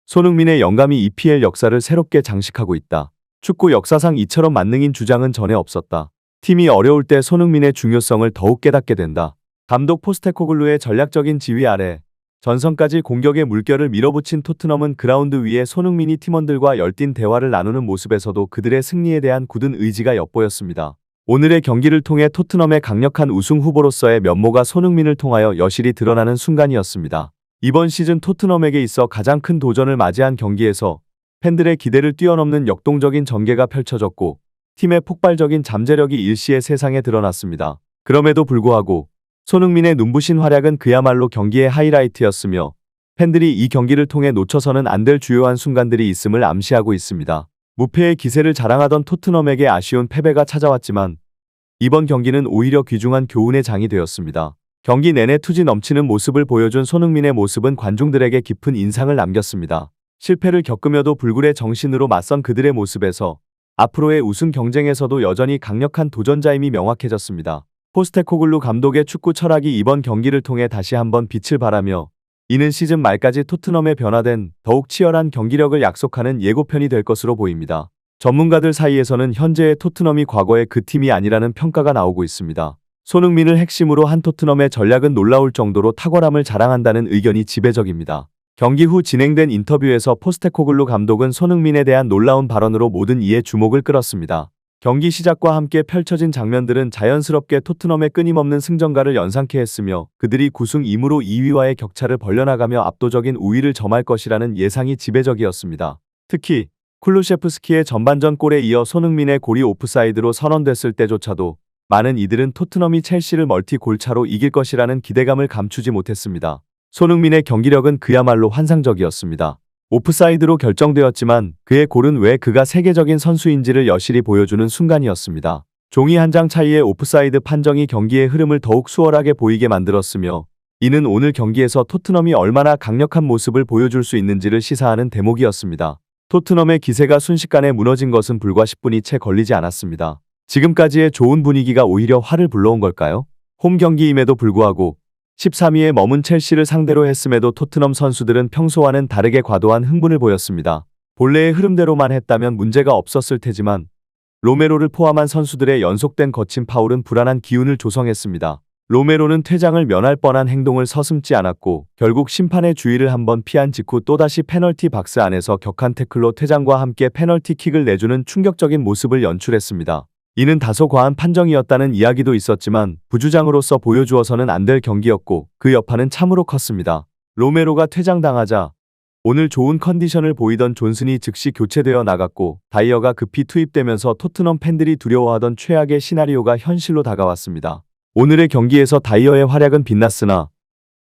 손흥민의 영감이 EPL 역사를 새롭게 장식하고 있다. 축구 역사상 이처럼 만능인 주장은 전에 없었다. 팀이 어려울 때 손흥민의 중요성을 더욱 깨닫게 된다. 감독 포스테코글루의 전략적인 지휘 아래 전선까지 공격의 물결을 밀어붙인 토트넘은 그라운드 위에 손흥민이 팀원들과 열띤 대화를 나누는 모습에서도 그들의 승리에 대한 굳은 의지가 엿보였습니다. 오늘의 경기를 통해 토트넘의 강력한 우승 후보로서의 면모가 손흥민을 통하여 여실히 드러나는 순간이었습니다. 이번 시즌 토트넘에게 있어 가장 큰 도전을 맞이한 경기에서 팬들의 기대를 뛰어넘는 역동적인 전개가 펼쳐졌고 팀의 폭발적인 잠재력이 일시에 세상에 드러났습니다. 그럼에도 불구하고 손흥민의 눈부신 활약은 그야말로 경기의 하이라이트였으며 팬들이 이 경기를 통해 놓쳐서는 안 될 주요한 순간들이 있음을 암시하고 있습니다. 무패의 기세를 자랑하던 토트넘에게 아쉬운 패배가 찾아왔지만 이번 경기는 오히려 귀중한 교훈의 장이 되었습니다. 경기 내내 투지 넘치는 모습을 보여준 손흥민의 모습은 관중들에게 깊은 인상을 남겼습니다. 실패를 겪으며도 불굴의 정신으로 맞선 그들의 모습에서 앞으로의 우승 경쟁에서도 여전히 강력한 도전자임이 명확해졌습니다. 포스테코글루 감독의 축구 철학이 이번 경기를 통해 다시 한번 빛을 발하며 이는 시즌 말까지 토트넘의 변화된 더욱 치열한 경기력을 약속하는 예고편이 될 것으로 보입니다. 전문가들 사이에서는 현재의 토트넘이 과거의 그 팀이 아니라는 평가가 나오고 있습니다. 손흥민을 핵심으로 한 토트넘의 전략은 놀라울 정도로 탁월함을 자랑한다는 의견이 지배적입니다. 경기 후 진행된 인터뷰에서 포스테코글루 감독은 손흥민에 대한 놀라운 발언으로 모든 이의 주목을 끌었습니다. 경기 시작과 함께 펼쳐진 장면들은 자연스럽게 토트넘의 끊임없는 승전가를 연상케 했으며 그들이 9승 2무로 2위와의 격차를 벌려나가며 압도적인 우위를 점할 것이라는 예상이 지배적이었습니다. 특히 쿨루셰프스키의 전반전 골에 이어 손흥민의 골이 오프사이드로 선언됐을 때조차도 많은 이들은 토트넘이 첼시를 멀티 골차로 이길 것이라는 기대감을 감추지 못했습니다. 손흥민의 경기력은 그야말로 환상적이었습니다. 오프사이드로 결정되었지만 그의 골은 왜 그가 세계적인 선수인지를 여실히 보여주는 순간이었습니다. 종이 한 장 차이의 오프사이드 판정이 경기의 흐름을 더욱 수월하게 보이게 만들었으며 이는 오늘 경기에서 토트넘이 얼마나 강력한 모습을 보여줄 수 있는지를 시사하는 대목이었습니다. 토트넘의 기세가 순식간에 무너진 것은 불과 10분이 채 걸리지 않았습니다. 지금까지의 좋은 분위기가 오히려 화를 불러온 걸까요? 홈 경기임에도 불구하고 13위에 머문 첼시를 상대로 했음에도 토트넘 선수들은 평소와는 다르게 과도한 흥분을 보였습니다. 본래의 흐름대로만 했다면 문제가 없었을 테지만 로메로를 포함한 선수들의 연속된 거친 파울은 불안한 기운을 조성했습니다. 로메로는 퇴장을 면할 뻔한 행동을 서슴지 않았고 결국 심판의 주의를 한번 피한 직후 또다시 페널티 박스 안에서 격한 태클로 퇴장과 함께 페널티킥을 내주는 충격적인 모습을 연출했습니다. 이는 다소 과한 판정이었다는 이야기도 있었지만 부주장으로서 보여주어서는 안 될 경기였고 그 여파는 참으로 컸습니다. 로메로가 퇴장당하자 오늘 좋은 컨디션을 보이던 존슨이 즉시 교체되어 나갔고 다이어가 급히 투입되면서 토트넘 팬들이 두려워하던 최악의 시나리오가 현실로 다가왔습니다. 오늘의 경기에서 다이어의 활약은 빛났으나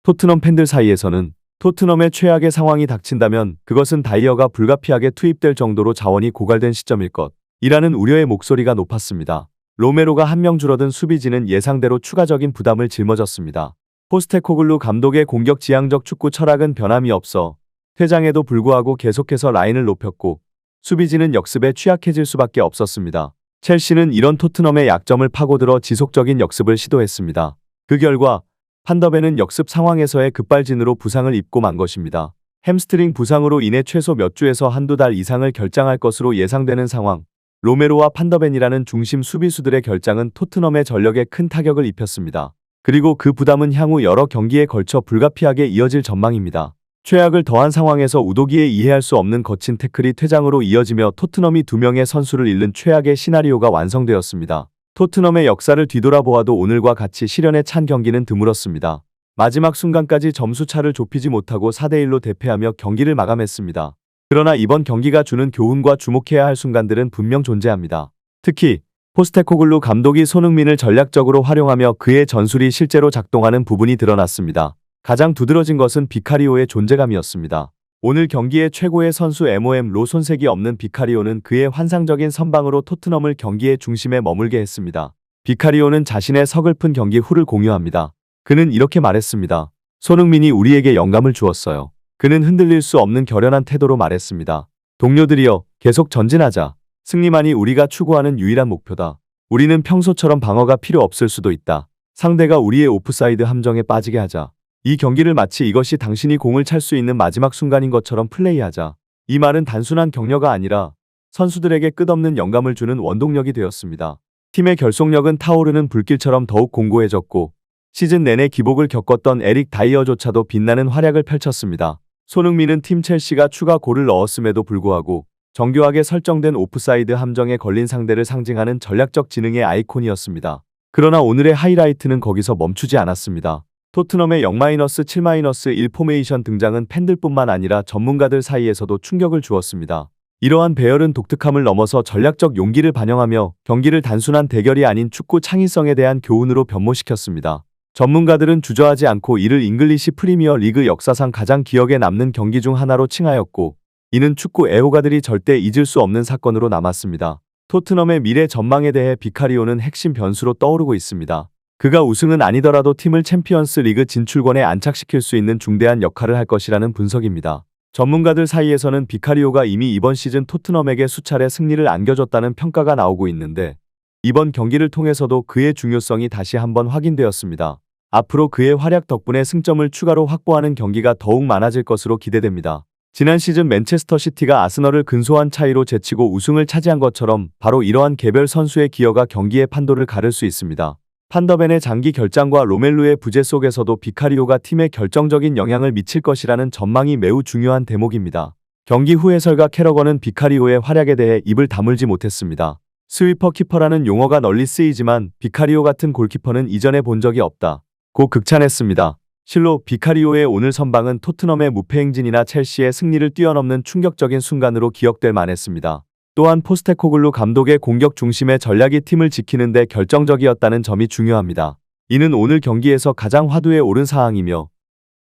토트넘 팬들 사이에서는 토트넘의 최악의 상황이 닥친다면 그것은 다이어가 불가피하게 투입될 정도로 자원이 고갈된 시점일 것 이라는 우려의 목소리가 높았습니다. 로메로가 한 명 줄어든 수비진은 예상대로 추가적인 부담을 짊어졌습니다. 포스테코글루 감독의 공격 지향적 축구 철학은 변함이 없어 퇴장에도 불구하고 계속해서 라인을 높였고 수비진은 역습에 취약해질 수밖에 없었습니다. 첼시는 이런 토트넘의 약점을 파고들어 지속적인 역습을 시도했습니다. 그 결과 판더벤은 역습 상황에서의 급발진으로 부상을 입고 만 것입니다. 햄스트링 부상으로 인해 최소 몇 주에서 한두 달 이상을 결장할 것으로 예상되는 상황. 로메로와 판더벤이라는 중심 수비수들의 결장은 토트넘의 전력에 큰 타격을 입혔습니다. 그리고 그 부담은 향후 여러 경기에 걸쳐 불가피하게 이어질 전망입니다. 최악을 더한 상황에서 우도기에 이해할 수 없는 거친 태클이 퇴장으로 이어지며 토트넘이 2명의 선수를 잃는 최악의 시나리오가 완성되었습니다. 토트넘의 역사를 뒤돌아보아도 오늘과 같이 시련에 찬 경기는 드물었습니다. 마지막 순간까지 점수차를 좁히지 못하고 4대1로 대패하며 경기를 마감했습니다. 그러나 이번 경기가 주는 교훈과 주목해야 할 순간들은 분명 존재합니다. 특히 포스테코글루 감독이 손흥민을 전략적으로 활용하며 그의 전술이 실제로 작동하는 부분이 드러났습니다. 가장 두드러진 것은 비카리오의 존재감이었습니다. 오늘 경기의 최고의 선수 MOM로 손색이 없는 비카리오는 그의 환상적인 선방으로 토트넘을 경기의 중심에 머물게 했습니다. 비카리오는 자신의 서글픈 경기 후를 공유합니다. 그는 이렇게 말했습니다. 손흥민이 우리에게 영감을 주었어요. 그는 흔들릴 수 없는 결연한 태도로 말했습니다. 동료들이여, 계속 전진하자. 승리만이 우리가 추구하는 유일한 목표다. 우리는 평소처럼 방어가 필요 없을 수도 있다. 상대가 우리의 오프사이드 함정에 빠지게 하자. 이 경기를 마치 이것이 당신이 공을 찰 수 있는 마지막 순간인 것처럼 플레이하자. 이 말은 단순한 격려가 아니라 선수들에게 끝없는 영감을 주는 원동력이 되었습니다. 팀의 결속력은 타오르는 불길처럼 더욱 공고해졌고 시즌 내내 기복을 겪었던 에릭 다이어조차도 빛나는 활약을 펼쳤습니다. 손흥민은 팀 첼시가 추가 골을 넣었음에도 불구하고 정교하게 설정된 오프사이드 함정에 걸린 상대를 상징하는 전략적 지능의 아이콘이었습니다. 그러나 오늘의 하이라이트는 거기서 멈추지 않았습니다. 토트넘의 0-7-1 포메이션 등장은 팬들뿐만 아니라 전문가들 사이에서도 충격을 주었습니다. 이러한 배열은 독특함을 넘어서 전략적 용기를 반영하며 경기를 단순한 대결이 아닌 축구 창의성에 대한 교훈으로 변모시켰습니다. 전문가들은 주저하지 않고 이를 잉글리시 프리미어 리그 역사상 가장 기억에 남는 경기 중 하나로 칭하였고 이는 축구 애호가들이 절대 잊을 수 없는 사건으로 남았습니다. 토트넘의 미래 전망에 대해 비카리오는 핵심 변수로 떠오르고 있습니다. 그가 우승은 아니더라도 팀을 챔피언스 리그 진출권에 안착시킬 수 있는 중대한 역할을 할 것이라는 분석입니다. 전문가들 사이에서는 비카리오가 이미 이번 시즌 토트넘에게 수차례 승리를 안겨줬다는 평가가 나오고 있는데 이번 경기를 통해서도 그의 중요성이 다시 한번 확인되었습니다. 앞으로 그의 활약 덕분에 승점을 추가로 확보하는 경기가 더욱 많아질 것으로 기대됩니다. 지난 시즌 맨체스터 시티가 아스널을 근소한 차이로 제치고 우승을 차지한 것처럼 바로 이러한 개별 선수의 기여가 경기의 판도를 가를 수 있습니다. 판더벤의 장기 결장과 로멜루의 부재 속에서도 비카리오가 팀에 결정적인 영향을 미칠 것이라는 전망이 매우 중요한 대목입니다. 경기 후 해설가 캐러건은 비카리오의 활약에 대해 입을 다물지 못했습니다. 스위퍼 키퍼라는 용어가 널리 쓰이지만 비카리오 같은 골키퍼는 이전에 본 적이 없다 고 극찬했습니다. 실로 비카리오의 오늘 선방은 토트넘의 무패 행진이나 첼시의 승리를 뛰어넘는 충격적인 순간으로 기억될 만했습니다. 또한 포스테코글루 감독의 공격 중심의 전략이 팀을 지키는 데 결정적이었다는 점이 중요합니다. 이는 오늘 경기에서 가장 화두에 오른 사항이며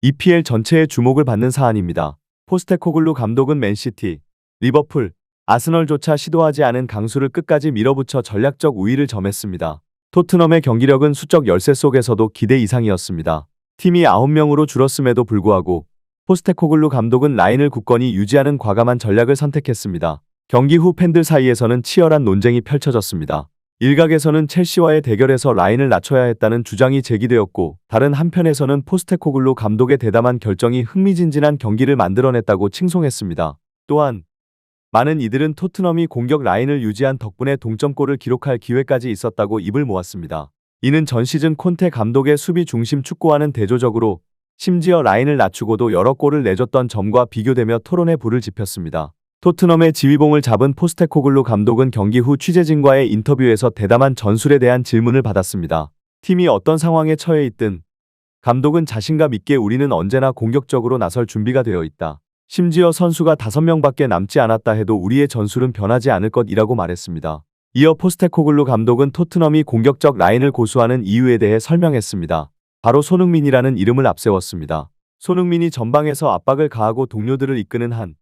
EPL 전체의 주목을 받는 사안입니다. 포스테코글루 감독은 맨시티, 리버풀, 아스널조차 시도하지 않은 강수를 끝까지 밀어붙여 전략적 우위를 점했습니다. 토트넘의 경기력은 수적 열세 속에서도 기대 이상이었습니다. 팀이 9명으로 줄었음에도 불구하고 포스테코글루 감독은 라인을 굳건히 유지하는 과감한 전략을 선택했습니다. 경기 후 팬들 사이에서는 치열한 논쟁이 펼쳐졌습니다. 일각에서는 첼시와의 대결에서 라인을 낮춰야 했다는 주장이 제기되었고 다른 한편에서는 포스테코글루 감독의 대담한 결정이 흥미진진한 경기를 만들어냈다고 칭송했습니다. 또한 많은 이들은 토트넘이 공격 라인을 유지한 덕분에 동점골을 기록할 기회까지 있었다고 입을 모았습니다. 이는 전 시즌 콘테 감독의 수비 중심 축구와는 대조적으로 심지어 라인을 낮추고도 여러 골을 내줬던 점과 비교되며 토론에 불을 지폈습니다. 토트넘의 지휘봉을 잡은 포스테코글루 감독은 경기 후 취재진과의 인터뷰에서 대담한 전술에 대한 질문을 받았습니다. 팀이 어떤 상황에 처해 있든 감독은 자신감 있게 우리는 언제나 공격적으로 나설 준비가 되어 있다. 심지어 선수가 5명밖에 남지 않았다 해도 우리의 전술은 변하지 않을 것이라고 말했습니다. 이어 포스테코글루 감독은 토트넘이 공격적 라인을 고수하는 이유에 대해 설명했습니다. 바로 손흥민이라는 이름을 앞세웠습니다. 손흥민이 전방에서 압박을 가하고 동료들을 이끄는 한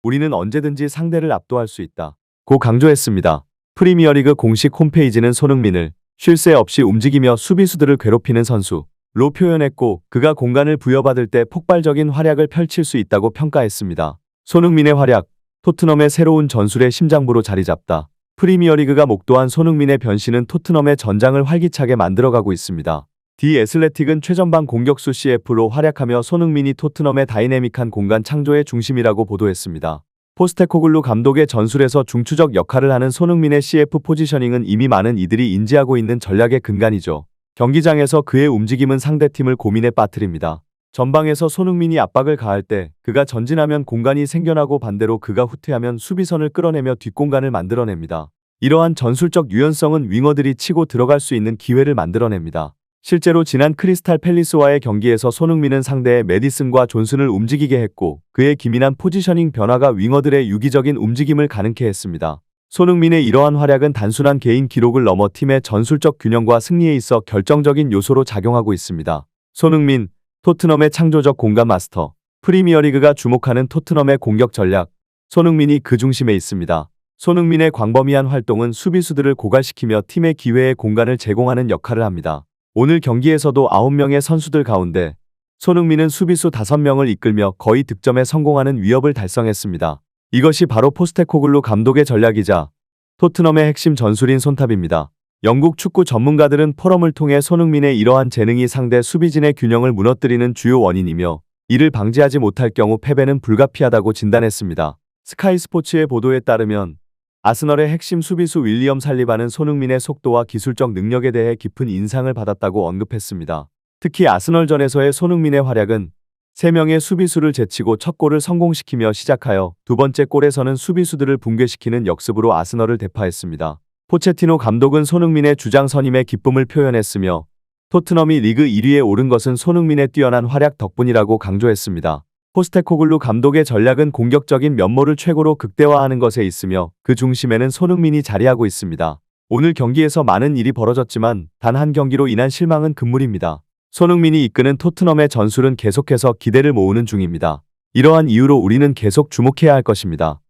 우리는 언제든지 상대를 압도할 수 있다 고 강조했습니다. 프리미어리그 공식 홈페이지는 손흥민을 쉴 새 없이 움직이며 수비수들을 괴롭히는 선수로 표현했고 그가 공간을 부여받을 때 폭발적인 활약을 펼칠 수 있다고 평가했습니다. 손흥민의 활약, 토트넘의 새로운 전술의 심장부로 자리 잡다. 프리미어리그가 목도한 손흥민의 변신은 토트넘의 전장을 활기차게 만들어가고 있습니다. 디 애슬레틱은 최전방 공격수 CF로 활약하며 손흥민이 토트넘의 다이내믹한 공간 창조의 중심이라고 보도했습니다. 포스테코글루 감독의 전술에서 중추적 역할을 하는 손흥민의 CF 포지셔닝은 이미 많은 이들이 인지하고 있는 전략의 근간이죠. 경기장에서 그의 움직임은 상대팀을 고민에 빠뜨립니다. 전방에서 손흥민이 압박을 가할 때 그가 전진하면 공간이 생겨나고 반대로 그가 후퇴하면 수비선을 끌어내며 뒷공간을 만들어냅니다. 이러한 전술적 유연성은 윙어들이 치고 들어갈 수 있는 기회를 만들어냅니다. 실제로 지난 크리스탈 팰리스와의 경기에서 손흥민은 상대의 매디슨과 존슨을 움직이게 했고 그의 기민한 포지셔닝 변화가 윙어들의 유기적인 움직임을 가능케 했습니다. 손흥민의 이러한 활약은 단순한 개인 기록을 넘어 팀의 전술적 균형과 승리에 있어 결정적인 요소로 작용하고 있습니다. 손흥민, 토트넘의 창조적 공간 마스터. 프리미어리그가 주목하는 토트넘의 공격 전략. 손흥민이 그 중심에 있습니다. 손흥민의 광범위한 활동은 수비수들을 고갈시키며 팀의 기회의 공간을 제공하는 역할을 합니다. 오늘 경기에서도 9명의 선수들 가운데 손흥민은 수비수 5명을 이끌며 거의 득점에 성공하는 위협을 달성했습니다. 이것이 바로 포스테코글루 감독의 전략이자 토트넘의 핵심 전술인 손탑입니다. 영국 축구 전문가들은 포럼을 통해 손흥민의 이러한 재능이 상대 수비진의 균형을 무너뜨리는 주요 원인이며 이를 방지하지 못할 경우 패배는 불가피하다고 진단했습니다. 스카이 스포츠의 보도에 따르면 아스널의 핵심 수비수 윌리엄 살리바는 손흥민의 속도와 기술적 능력에 대해 깊은 인상을 받았다고 언급했습니다. 특히 아스널전에서의 손흥민의 활약은 3명의 수비수를 제치고 첫 골을 성공시키며 시작하여 두 번째 골에서는 수비수들을 붕괴시키는 역습으로 아스널을 대파했습니다. 포체티노 감독은 손흥민의 주장 선임에 기쁨을 표현했으며 토트넘이 리그 1위에 오른 것은 손흥민의 뛰어난 활약 덕분이라고 강조했습니다. 포스테코글루 감독의 전략은 공격적인 면모를 최고로 극대화하는 것에 있으며 그 중심에는 손흥민이 자리하고 있습니다. 오늘 경기에서 많은 일이 벌어졌지만 단 한 경기로 인한 실망은 금물입니다. 손흥민이 이끄는 토트넘의 전술은 계속해서 기대를 모으는 중입니다. 이러한 이유로 우리는 계속 주목해야 할 것입니다.